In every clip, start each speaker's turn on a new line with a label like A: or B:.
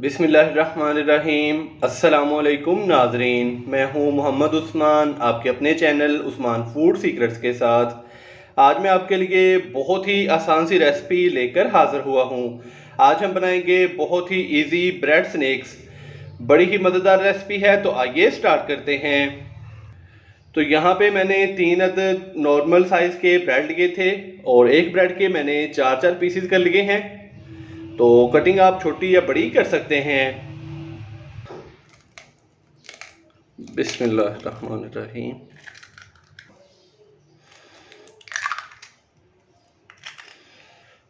A: बिस्मिल्लाहिर्रहमानिर्रहीम। अस्सलामुअलैकुम नाज़रीन, मैं हूँ मोहम्मद उस्मान, आपके अपने चैनल उस्मान फूड सीक्रेट्स के साथ। आज मैं आपके लिए बहुत ही आसान सी रेसिपी लेकर हाज़िर हुआ हूँ। आज हम बनाएंगे बहुत ही इजी ब्रेड स्नैक्स। बड़ी ही मज़ेदार रेसिपी है, तो आइए स्टार्ट करते हैं। तो यहाँ पे मैंने 3 अदद नॉर्मल साइज़ के ब्रेड लिए थे और एक ब्रेड के मैंने 4 पीसीज कर लिए हैं। तो कटिंग आप छोटी या बड़ी कर सकते हैं। बिस्मिल्लाहिर्रहमानिर्रहीम।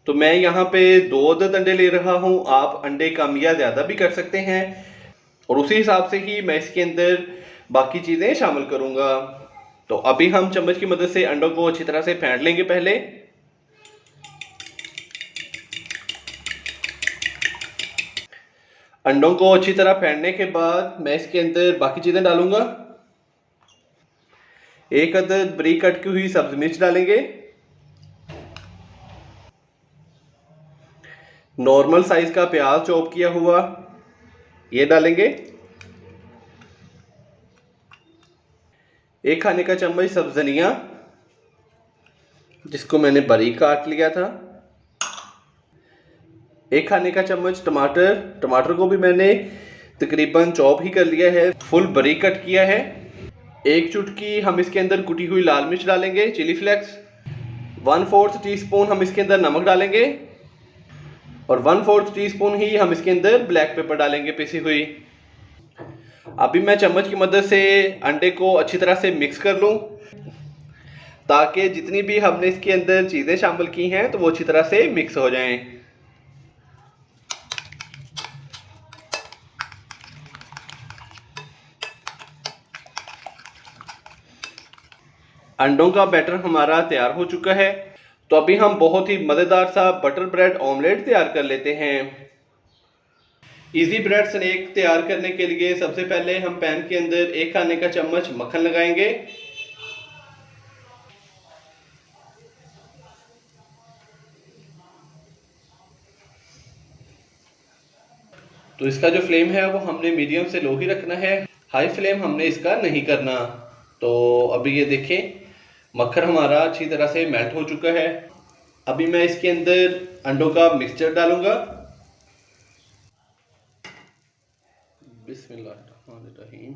A: तो मैं यहाँ पे 2 अदद अंडे ले रहा हूँ। आप अंडे कम या ज़्यादा भी कर सकते हैं और उसी हिसाब से ही मैं इसके अंदर बाकी चीज़ें शामिल करूँगा। तो अभी हम चम्मच की मदद से अंडों को अच्छी तरह से फेंट लेंगे। पहले अंडों को अच्छी तरह फेंटने के बाद मैं इसके अंदर बाकी चीज़ें डालूंगा। 1 अदद बारीक कट की हुई सब्ज मिर्च डालेंगे। नॉर्मल साइज का प्याज चॉप किया हुआ ये डालेंगे। 1 खाने का चम्मच सब्ज धनिया जिसको मैंने बारीक काट लिया था। 1 खाने का चम्मच टमाटर को भी मैंने तकरीबन चॉप ही कर लिया है, फुल बारीक कट किया है। 1 चुटकी हम इसके अंदर कुटी हुई लाल मिर्च डालेंगे, चिली फ्लेक्स। 1/4 टीस्पून हम इसके अंदर नमक डालेंगे और 1/4 टीस्पून ही हम इसके अंदर ब्लैक पेपर डालेंगे पिसी हुई। अभी मैं चम्मच की मदद से अंडे को अच्छी तरह से मिक्स कर लूं ताकि जितनी भी हमने इसके अंदर चीज़ें शामिल की हैं तो वो अच्छी तरह से मिक्स हो जाएं। अंडों का बैटर हमारा तैयार हो चुका है। तो अभी हम बहुत ही मज़ेदार सा बटर ब्रेड ऑमलेट तैयार कर लेते हैं। इजी ब्रेड स्नैक तैयार करने के लिए सबसे पहले हम पैन के अंदर 1 खाने का चम्मच मक्खन लगाएंगे। तो इसका जो फ्लेम है वो हमने मीडियम से लो ही रखना है, हाई फ्लेम हमने इसका नहीं करना। तो अभी ये देखें मक्खन हमारा अच्छी तरह से मेल्ट हो चुका है। अभी मैं इसके अंदर अंडों का मिक्सचर डालूंगा। बिस्मिल्लाहिर्रहमानिर्रहीम।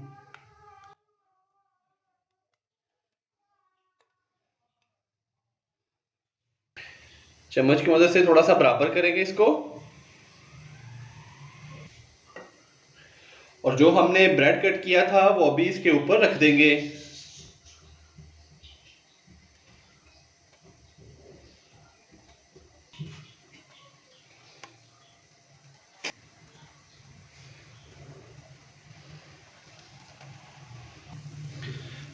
A: चम्मच की मदद से थोड़ा सा बराबर करेंगे इसको और जो हमने ब्रेड कट किया था वो अभी इसके ऊपर रख देंगे।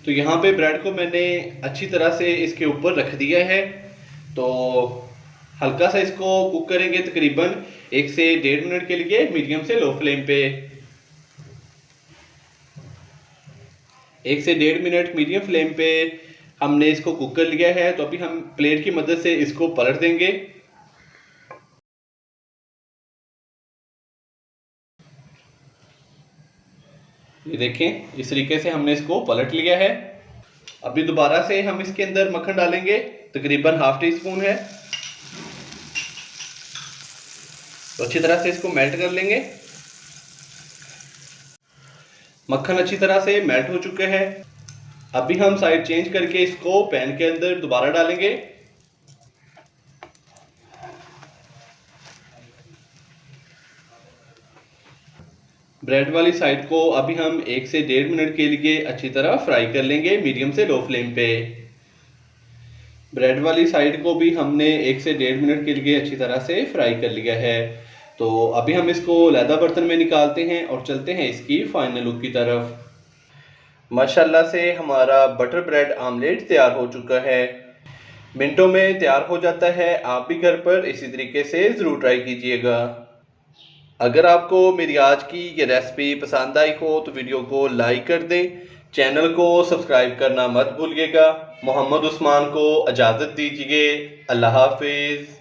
A: तो यहाँ पे ब्रेड को मैंने अच्छी तरह से इसके ऊपर रख दिया है। तो हल्का सा इसको कुक करेंगे तकरीबन 1 से 1.5 मिनट के लिए मीडियम से लो फ्लेम पे। 1 से 1.5 मिनट मीडियम फ्लेम पे हमने इसको कुक कर लिया है। तो अभी हम प्लेट की मदद से इसको पलट देंगे। ये देखें इस तरीके से हमने इसको पलट लिया है। अभी दोबारा से हम इसके अंदर मक्खन डालेंगे, तकरीबन ½ टीस्पून है। तो अच्छी तरह से इसको मेल्ट कर लेंगे। मक्खन अच्छी तरह से मेल्ट हो चुके हैं। अभी हम साइड चेंज करके इसको पैन के अंदर दोबारा डालेंगे। ब्रेड वाली साइड को अभी हम 1 से 1.5 मिनट के लिए अच्छी तरह फ्राई कर लेंगे मीडियम से लो फ्लेम पे। ब्रेड वाली साइड को भी हमने 1 से 1.5 मिनट के लिए अच्छी तरह से फ्राई कर लिया है। तो अभी हम इसको लैदा बर्तन में निकालते हैं और चलते हैं इसकी फाइनल लुक की तरफ। माशाल्लाह से हमारा बटर ब्रेड आमलेट तैयार हो चुका है, मिनटों में तैयार हो जाता है। आप भी घर पर इसी तरीके से ज़रूर ट्राई कीजिएगा। अगर आपको मेरी आज की ये रेसिपी पसंद आई हो तो वीडियो को लाइक कर दें, चैनल को सब्सक्राइब करना मत भूलिएगा। मोहम्मद उस्मान को इजाज़त दीजिए। अल्लाह हाफिज़।